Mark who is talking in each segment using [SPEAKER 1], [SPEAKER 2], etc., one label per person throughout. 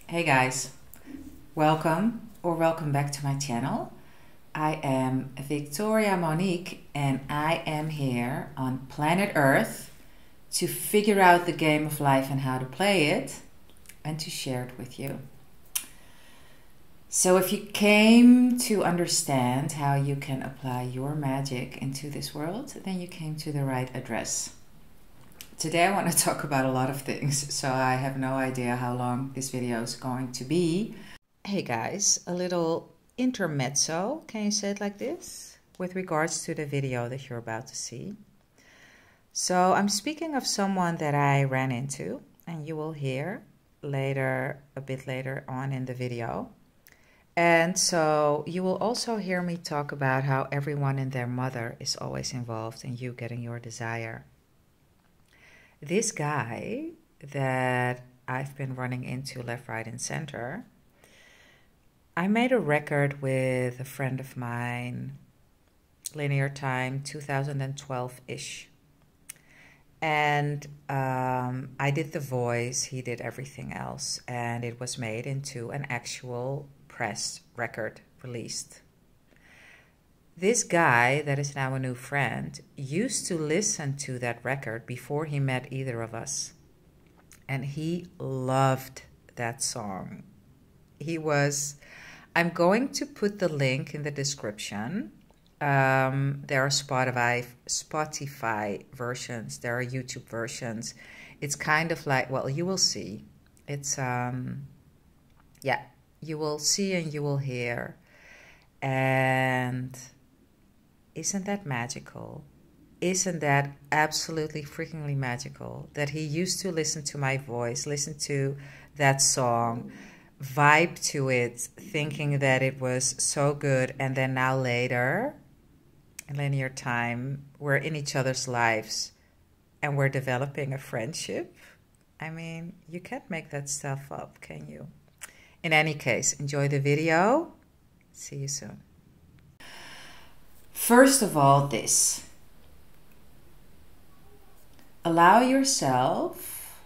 [SPEAKER 1] Hey guys, welcome back to my channel. I am Victoria-Monique and I am here on planet Earth to figure out the game of life and how to play it and to share it with you. So if you came to understand how you can apply your magic into this world, then you came to the right address. Today I want to talk about a lot of things, so I have no idea how long this video is going to be. Hey guys, a little intermezzo, can you say it like this? With regards to the video that you're about to see. So I'm speaking of someone that I ran into, and you will hear later, a bit later on in the video. And so you will also hear me talk about how everyone and their mother is always involved in you getting your desire. This guy that I've been running into left, right, and center, I made a record with a friend of mine, linear time 2012-ish. And I did the voice, he did everything else, and it was made into an actual pressed record released. This guy, that is now a new friend, used to listen to that record before he met either of us. And he loved that song. I'm going to put the link in the description. There are Spotify versions, there are YouTube versions. It's kind of like, well, you will see. It's, yeah, you will see and you will hear. And isn't that magical? Isn't that absolutely freakingly magical? That he used to listen to my voice, listen to that song, vibe to it, thinking that it was so good. And then now later, in linear time, we're in each other's lives and we're developing a friendship. I mean, you can't make that stuff up, can you? In any case, enjoy the video. See you soon. First of all, this. Allow yourself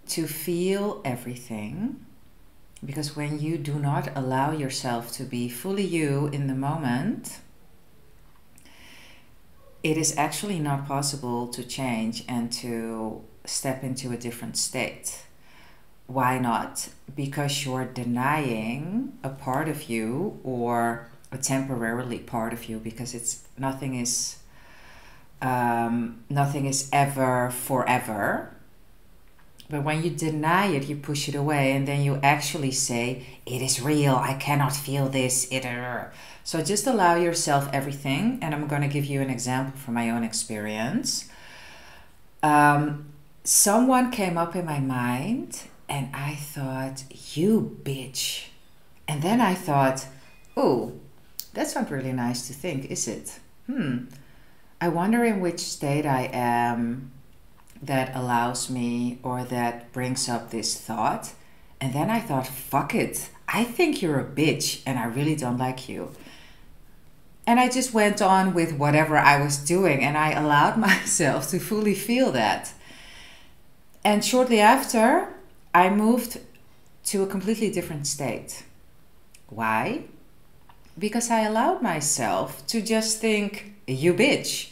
[SPEAKER 1] to feel everything, because when you do not allow yourself to be fully you in the moment, it is actually not possible to change and to step into a different state. Why not? Because you're denying a part of you, or a temporarily part of you, because nothing is ever forever. But when you deny it, you push it away, and then you actually say, it is real, I cannot feel this. So just allow yourself everything, and I'm going to give you an example from my own experience. Someone came up in my mind, and I thought, you bitch. And then I thought, oh, that's not really nice to think, is it? I wonder in which state I am that allows me, or that brings up this thought. And then I thought, fuck it. I think you're a bitch and I really don't like you. And I just went on with whatever I was doing, and I allowed myself to fully feel that. And shortly after, I moved to a completely different state. Why? Because I allowed myself to just think, you bitch.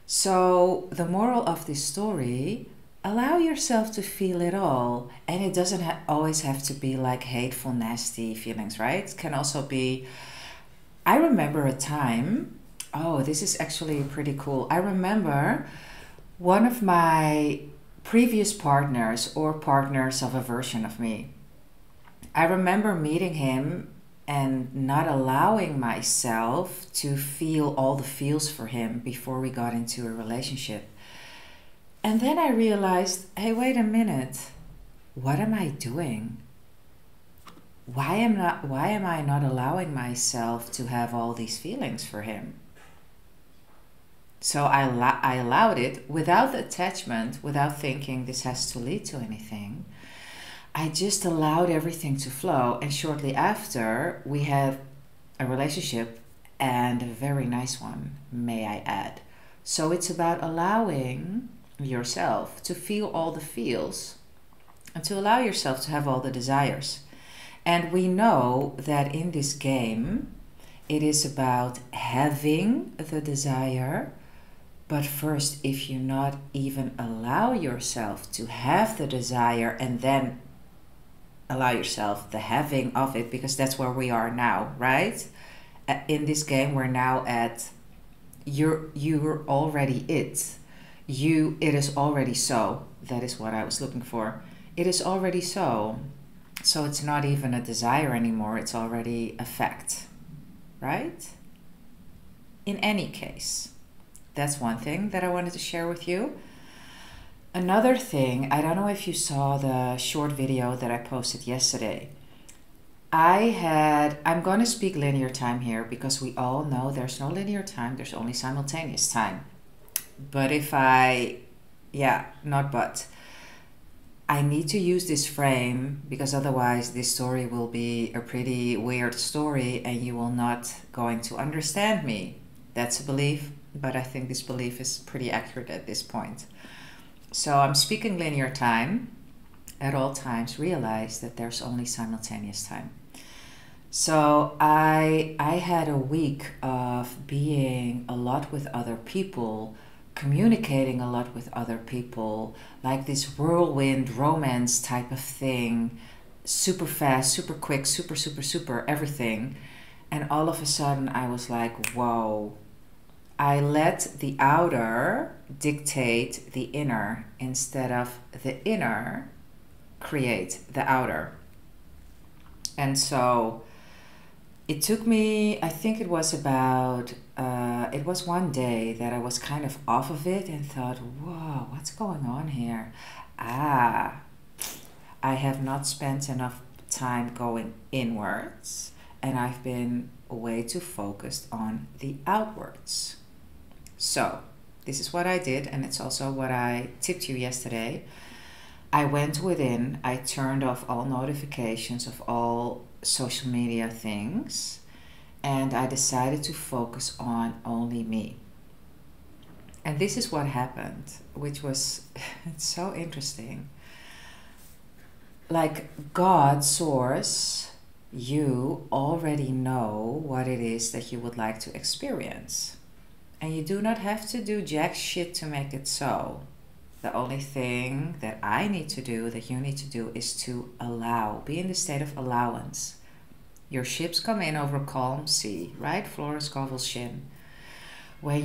[SPEAKER 1] So the moral of this story, allow yourself to feel it all. And it doesn't always have to be like hateful, nasty feelings, right? It can also be, I remember a time, oh, this is actually pretty cool. I remember one of my previous partners, or partners of a version of me. I remember meeting him and not allowing myself to feel all the feels for him before we got into a relationship. And then I realized, hey, wait a minute, what am I doing? Why am I not allowing myself to have all these feelings for him? So I allowed it without attachment, without thinking this has to lead to anything. I just allowed everything to flow, and shortly after we had a relationship, and a very nice one, may I add. So it's about allowing yourself to feel all the feels, and to allow yourself to have all the desires. And we know that in this game, it is about having the desire. But first, if you not even allow yourself to have the desire and then allow yourself the having of it, because that's where we are now, right? In this game, we're now at you're already it. It is already so. That is what I was looking for. It is already so. So it's not even a desire anymore. It's already a fact, right? In any case, that's one thing that I wanted to share with you. Another thing, I don't know if you saw the short video that I posted yesterday. I'm going to speak linear time here because we all know there's no linear time, there's only simultaneous time. But I need to use this frame because otherwise this story will be a pretty weird story and you will not going to understand me. That's a belief, but I think this belief is pretty accurate at this point. So I'm speaking linear time. At all times, realize that there's only simultaneous time. So I had a week of being a lot with other people, communicating a lot with other people, like this whirlwind romance type of thing, super fast, super quick, super everything. And all of a sudden I was like, whoa. I let the outer dictate the inner instead of the inner create the outer. And so it took me, I think it was about, it was one day that I was kind of off of it and thought, whoa, what's going on here? I have not spent enough time going inwards and I've been way too focused on the outwards. So this is what I did, and it's also what I tipped you yesterday. I went within, I turned off all notifications of all social media things, and I decided to focus on only me. And this is what happened, which was it's so interesting. Like God, Source, you already know what it is that you would like to experience. And you do not have to do jack shit to make it so. The only thing that I need to do, that you need to do, is to allow. Be in the state of allowance. Your ships come in over a calm sea, right? Floris Govel's shin. When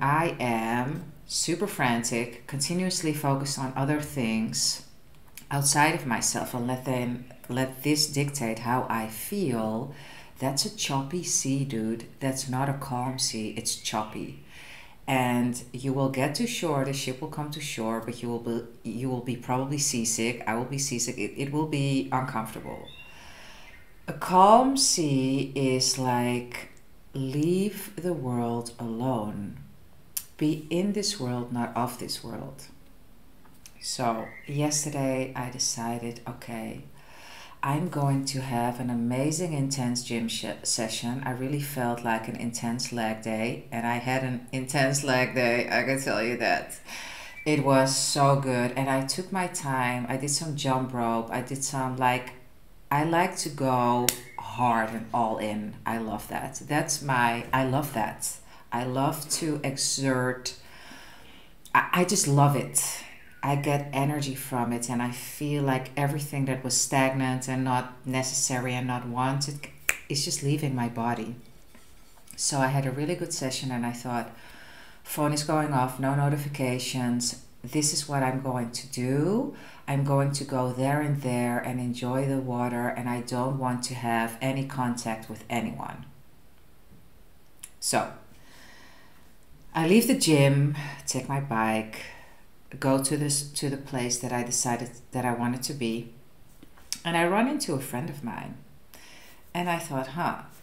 [SPEAKER 1] I am super frantic, continuously focused on other things outside of myself and let this dictate how I feel, that's a choppy sea, dude. That's not a calm sea, it's choppy. And you will get to shore, the ship will come to shore, but you will be probably seasick. I will be seasick. It will be uncomfortable. A calm sea is like, leave the world alone. Be in this world, not of this world. So yesterday I decided, okay, I'm going to have an amazing intense gym session. I really felt like an intense leg day, and I had an intense leg day, I can tell you that. It was so good, and I took my time. I did some jump rope. I did some I like to go hard and all in. I love that. I love that. I love to exert. I just love it. I get energy from it, and I feel like everything that was stagnant and not necessary and not wanted is just leaving my body. So I had a really good session, and I thought, phone is going off, no notifications. This is what I'm going to do. I'm going to go there and enjoy the water, and I don't want to have any contact with anyone. So I leave the gym, take my bike, go to the place that I decided that I wanted to be, and I run into a friend of mine, and I thought,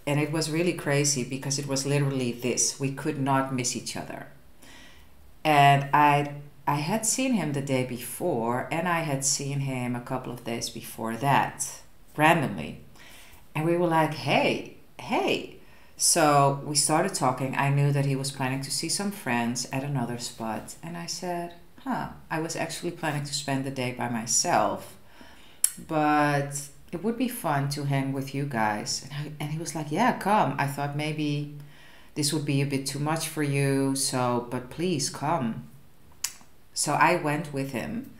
[SPEAKER 1] and it was really crazy because it was literally this: we could not miss each other. And I had seen him the day before, and I had seen him a couple of days before that, randomly, and we were like, hey. So we started talking. I knew that he was planning to see some friends at another spot, and I said, I was actually planning to spend the day by myself, but it would be fun to hang with you guys. And he was like, yeah, come. I thought maybe this would be a bit too much for you, so, but please come. So I went with him.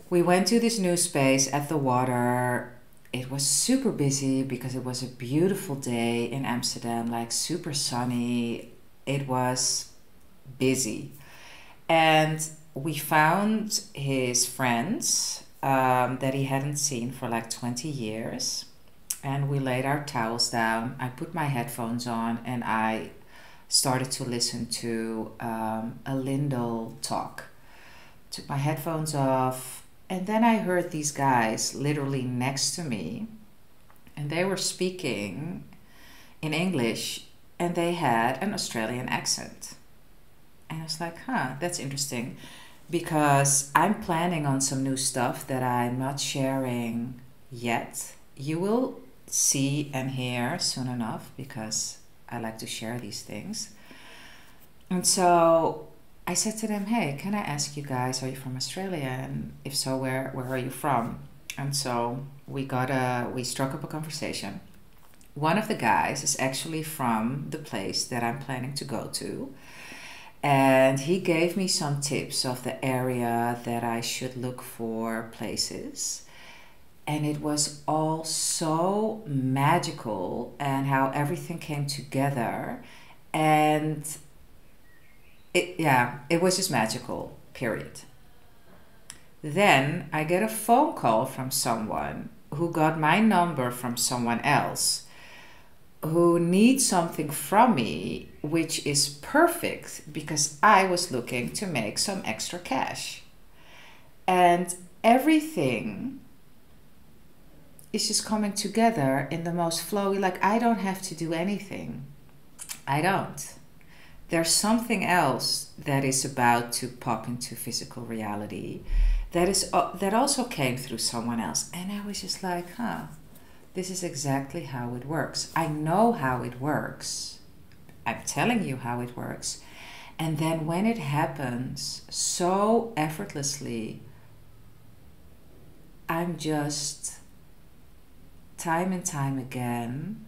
[SPEAKER 1] We went to this new space at the water. It was super busy because it was a beautiful day in Amsterdam, like super sunny. It was busy. And we found his friends that he hadn't seen for like 20 years. And we laid our towels down. I put my headphones on and I started to listen to a Lindell talk. Took my headphones off. And then I heard these guys literally next to me. And they were speaking in English. And they had an Australian accent. And I was like, huh, that's interesting. Because I'm planning on some new stuff that I'm not sharing yet. You will see and hear soon enough because I like to share these things. And so I said to them, hey, can I ask you guys, are you from Australia? And if so, where are you from? And so we struck up a conversation. One of the guys is actually from the place that I'm planning to go to. And he gave me some tips of the area that I should look for places. And it was all so magical and how everything came together. And it was just magical, period. Then I get a phone call from someone who got my number from someone else who needs something from me, which is perfect because I was looking to make some extra cash. And everything is just coming together in the most flowy, like I don't have to do anything. I don't. There's something else that is about to pop into physical reality that also came through someone else. And I was just like, huh. This is exactly how it works. I know how it works. I'm telling you how it works. And then when it happens so effortlessly, I'm just time and time again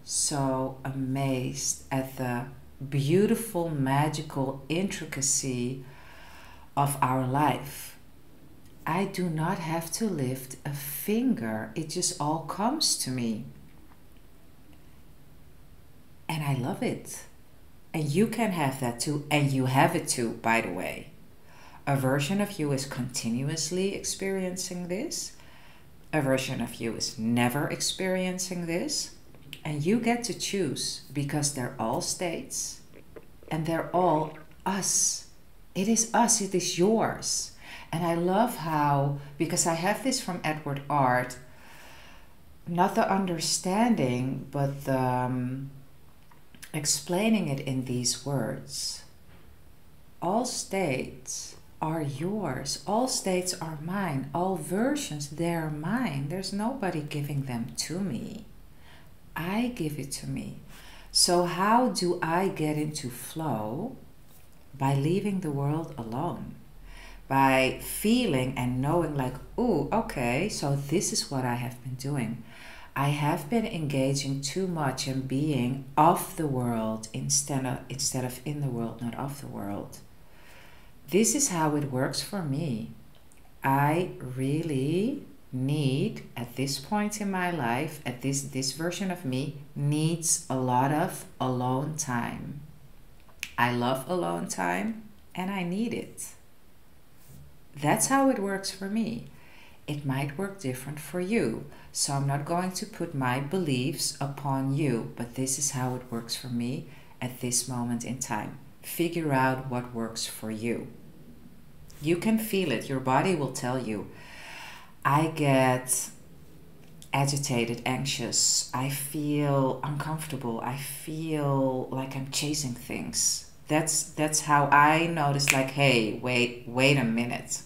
[SPEAKER 1] so amazed at the beautiful, magical intricacy of our life. I do not have to lift a finger. It just all comes to me. And I love it. And you can have that too. And you have it too, by the way. A version of you is continuously experiencing this. A version of you is never experiencing this. And you get to choose because they're all states. And they're all us. It is us. It is yours. And I love how, because I have this from Edward Art, not the understanding, but the explaining it in these words. All states are yours. All states are mine. All versions, they're mine. There's nobody giving them to me. I give it to me. So how do I get into flow? By leaving the world alone. By feeling and knowing like, ooh, okay, so this is what I have been doing. I have been engaging too much and being of the world instead of in the world, not of the world. This is how it works for me. I really need, at this point in my life, at this version of me, needs a lot of alone time. I love alone time and I need it. That's how it works for me. It might work different for you. So I'm not going to put my beliefs upon you, but this is how it works for me at this moment in time. Figure out what works for you. You can feel it. Your body will tell you. I get agitated, anxious. I feel uncomfortable. I feel like I'm chasing things. That's how I notice, like, hey, wait a minute.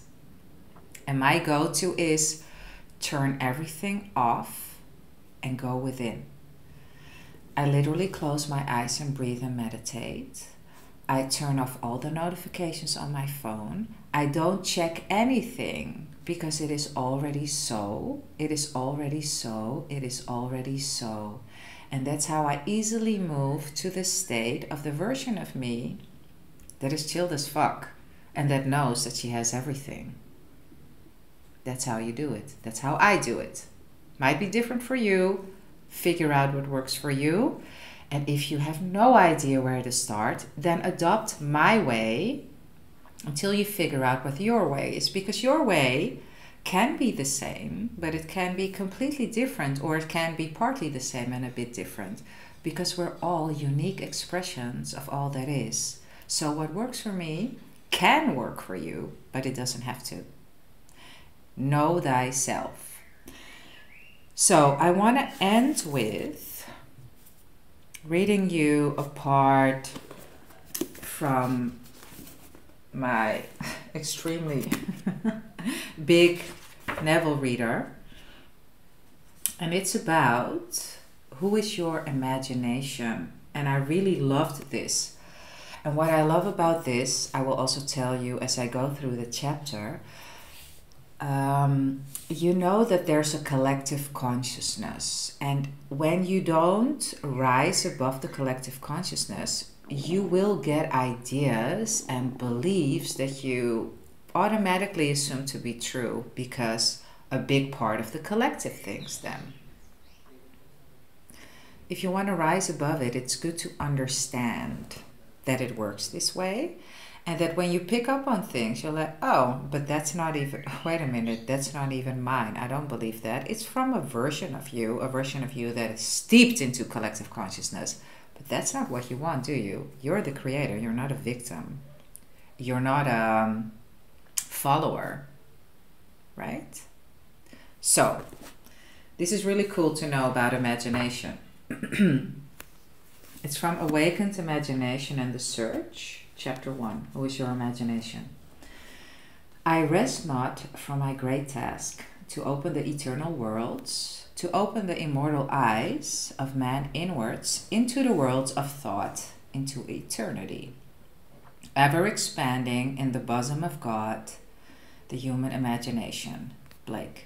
[SPEAKER 1] And my go-to is turn everything off and go within. I literally close my eyes and breathe and meditate. I turn off all the notifications on my phone. I don't check anything because it is already so. It is already so. It is already so. And that's how I easily move to the state of the version of me that is chilled as fuck and that knows that she has everything. That's how you do it. That's how I do it. Might be different for you. Figure out what works for you. And if you have no idea where to start, then adopt my way until you figure out what your way is. Because your way can be the same, but it can be completely different, or it can be partly the same and a bit different. Because we're all unique expressions of all that is. So what works for me can work for you, but it doesn't have to. Know thyself. So I want to end with reading you a part from my extremely big Neville reader. And it's about who is your imagination. And I really loved this. And what I love about this, I will also tell you as I go through the chapter. You know that there's a collective consciousness, and when you don't rise above the collective consciousness, you will get ideas and beliefs that you automatically assume to be true because a big part of the collective thinks them. If you want to rise above it, it's good to understand that it works this way. And that when you pick up on things, you're like, oh, but that's not even, wait a minute, that's not even mine. I don't believe that. It's from a version of you that is steeped into collective consciousness. But that's not what you want, do you? You're the creator. You're not a victim. You're not a follower, right? So, this is really cool to know about imagination. It's from Awakened Imagination and the Search. Chapter 1. Who is your imagination? I rest not from my great task to open the eternal worlds, to open the immortal eyes of man inwards into the worlds of thought, into eternity. Ever expanding in the bosom of God, the human imagination. Blake.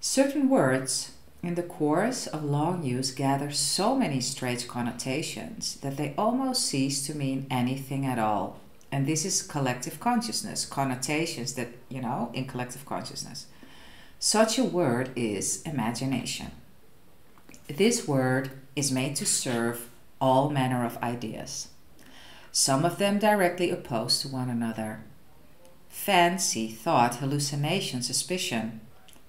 [SPEAKER 1] Certain words in the course of long use gather so many strange connotations that they almost cease to mean anything at all. And this is collective consciousness, connotations that, in collective consciousness. Such a word is imagination. This word is made to serve all manner of ideas, some of them directly opposed to one another. Fancy, thought, hallucination, suspicion.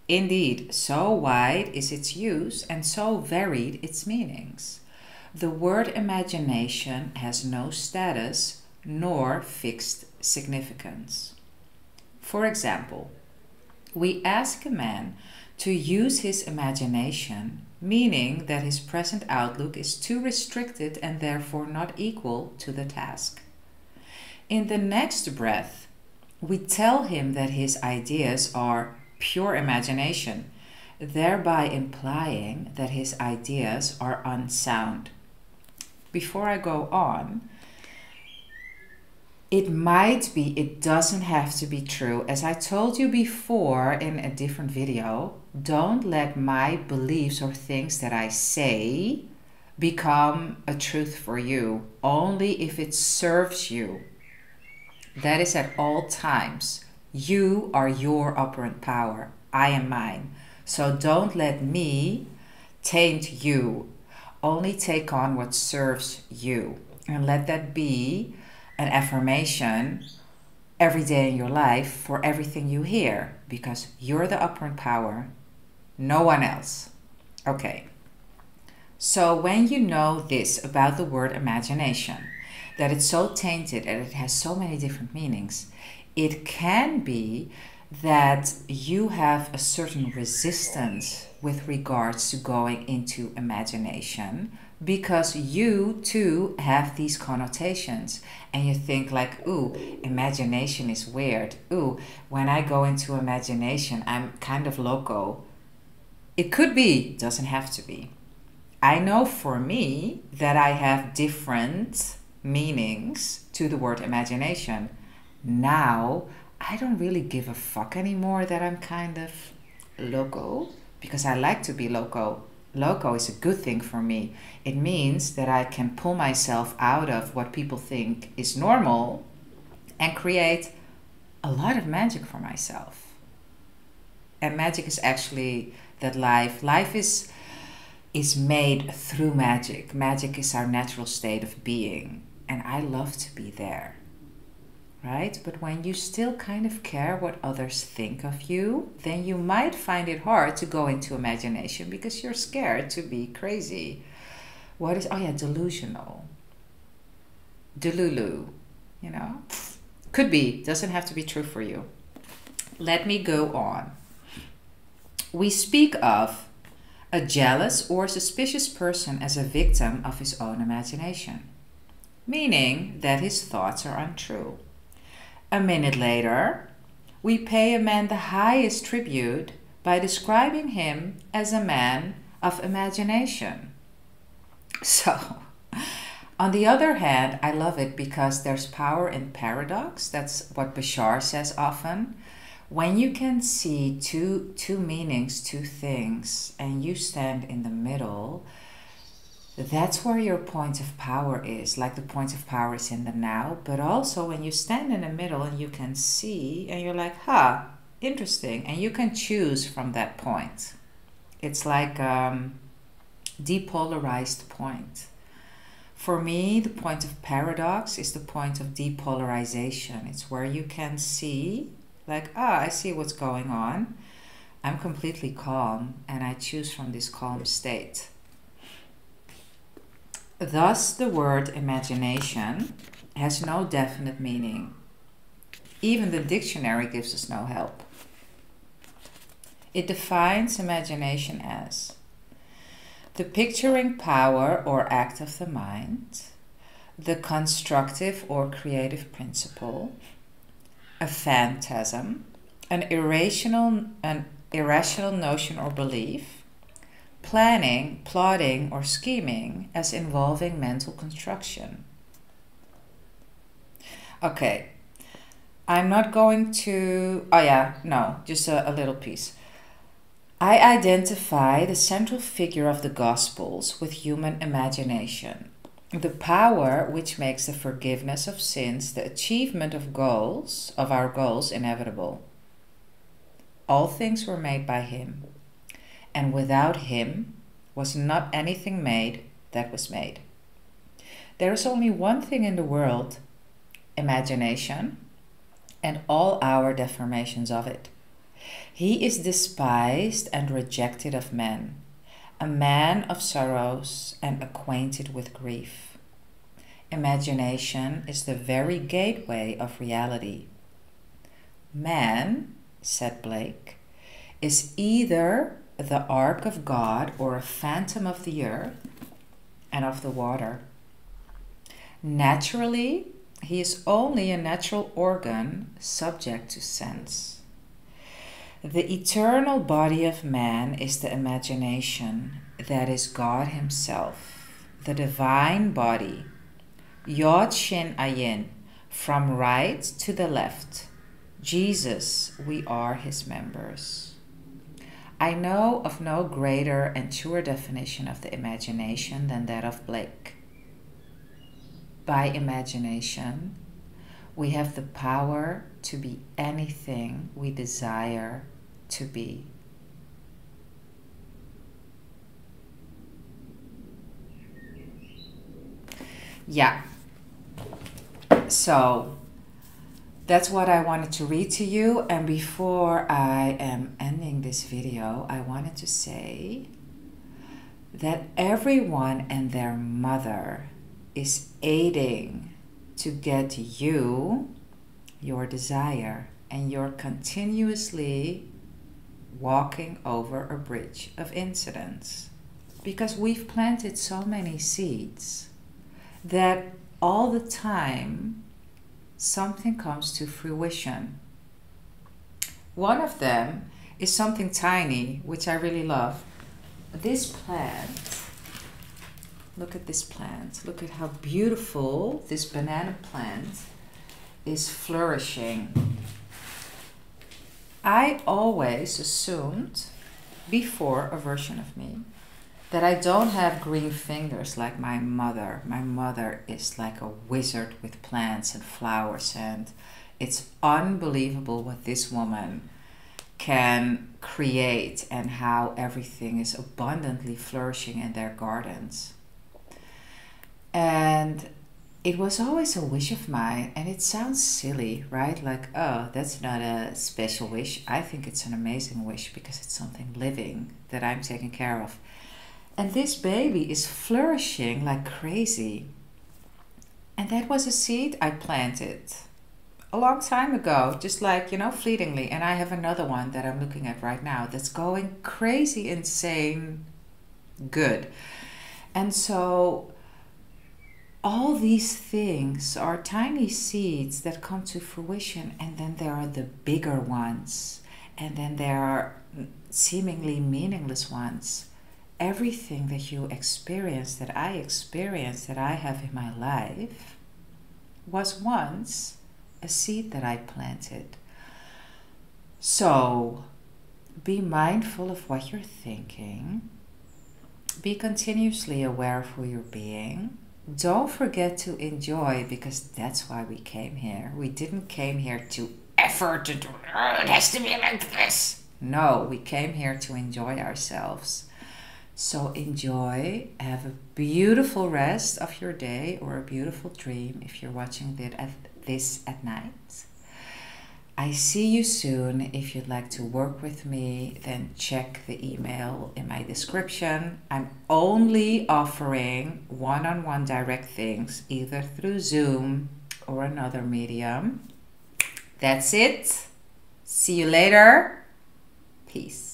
[SPEAKER 1] Indeed, so wide is its use and so varied its meanings. The word imagination has no status nor fixed significance. For example, we ask a man to use his imagination, meaning that his present outlook is too restricted and therefore not equal to the task. In the next breath, we tell him that his ideas are pure imagination, thereby implying that his ideas are unsound. Before I go on, it doesn't have to be true. As I told you before in a different video, don't let my beliefs or things that I say become a truth for you, only if it serves you. That is at all times. You are your operant power. I am mine. So don't let me taint you. Only take on what serves you. And let that be an affirmation every day in your life for everything you hear. Because you're the operant power. No one else. Okay. So when you know this about the word imagination, that it's so tainted and it has so many different meanings, it can be that you have a certain resistance with regards to going into imagination because you too have these connotations and you think like, ooh, imagination is weird. Ooh, when I go into imagination, I'm kind of loco. It could be, doesn't have to be. I know for me that I have different meanings to the word imagination. Now, I don't really give a fuck anymore that I'm kind of loco, because I like to be loco. Loco is a good thing for me. It means that I can pull myself out of what people think is normal and create a lot of magic for myself. And magic is actually that life is made through magic. Magic is our natural state of being, and I love to be there. Right? But when you still kind of care what others think of you, then you might find it hard to go into imagination because you're scared to be crazy. What is, oh yeah, delusional. Delulu, you know? Could be, doesn't have to be true for you. Let me go on. We speak of a jealous or suspicious person as a victim of his own imagination, meaning that his thoughts are untrue. A minute later, we pay a man the highest tribute by describing him as a man of imagination. So, on the other hand, I love it because there's power in paradox. That's what Bashar says often. When you can see two meanings, two things, and you stand in the middle, that's where your point of power is. Like the point of power is in the now, but also when you stand in the middle and you can see and you're like, interesting, and you can choose from that point. It's like depolarized point. For me, the point of paradox is the point of depolarization. It's where you can see, like, I see what's going on. I'm completely calm and I choose from this calm state. Thus, the word imagination has no definite meaning. Even the dictionary gives us no help. It defines imagination as the picturing power or act of the mind, the constructive or creative principle, a phantasm, an irrational notion or belief, planning, plotting, or scheming as involving mental construction. Okay, I'm not going to, just a little piece. I identify the central figure of the Gospels with human imagination, the power which makes the forgiveness of sins, the achievement of our goals inevitable. All things were made by him, and without him was not anything made that was made. There is only one thing in the world, imagination, and all our deformations of it. He is despised and rejected of men, a man of sorrows and acquainted with grief. Imagination is the very gateway of reality. Man, said Blake, is either the ark of God or a phantom of the earth and of the water. Naturally, he is only a natural organ subject to sense. The eternal body of man is the imagination, that is God himself, the divine body, Yod Shin Ayin, from right to the left. Jesus, we are his members. I know of no greater and truer definition of the imagination than that of Blake. By imagination, we have the power to be anything we desire to be. Yeah. So that's what I wanted to read to you. And before I am ending this video, I wanted to say that everyone and their mother is aiding to get you your desire, and you're continuously walking over a bridge of incidents, because we've planted so many seeds that all the time something comes to fruition. One of them is something tiny, which I really love. This plant Look at this plant. Look at how beautiful this banana plant is flourishing. I always assumed before a version of me that I don't have green fingers like my mother. My mother is like a wizard with plants and flowers, and it's unbelievable what this woman can create and how everything is abundantly flourishing in their gardens. And it was always a wish of mine, and it sounds silly, right? Like, oh, that's not a special wish. I think it's an amazing wish because it's something living that I'm taking care of. And this baby is flourishing like crazy. And that was a seed I planted a long time ago, just like, you know, fleetingly. And I have another one that I'm looking at right now that's going crazy, insane, good. And so all these things are tiny seeds that come to fruition, and then there are the bigger ones, and then there are seemingly meaningless ones. Everything that you experience, that I experience, that I have in my life, was once a seed that I planted. So be mindful of what you're thinking. Be continuously aware of who you're being. Don't forget to enjoy, because that's why we came here. We didn't came here to effort, to do, oh, it has to be like this. No, we came here to enjoy ourselves. So enjoy, have a beautiful rest of your day, or a beautiful dream if you're watching this at night. I see you soon. If you'd like to work with me, then check the email in my description. I'm only offering one-on-one direct things, either through Zoom or another medium. That's it. See you later. Peace.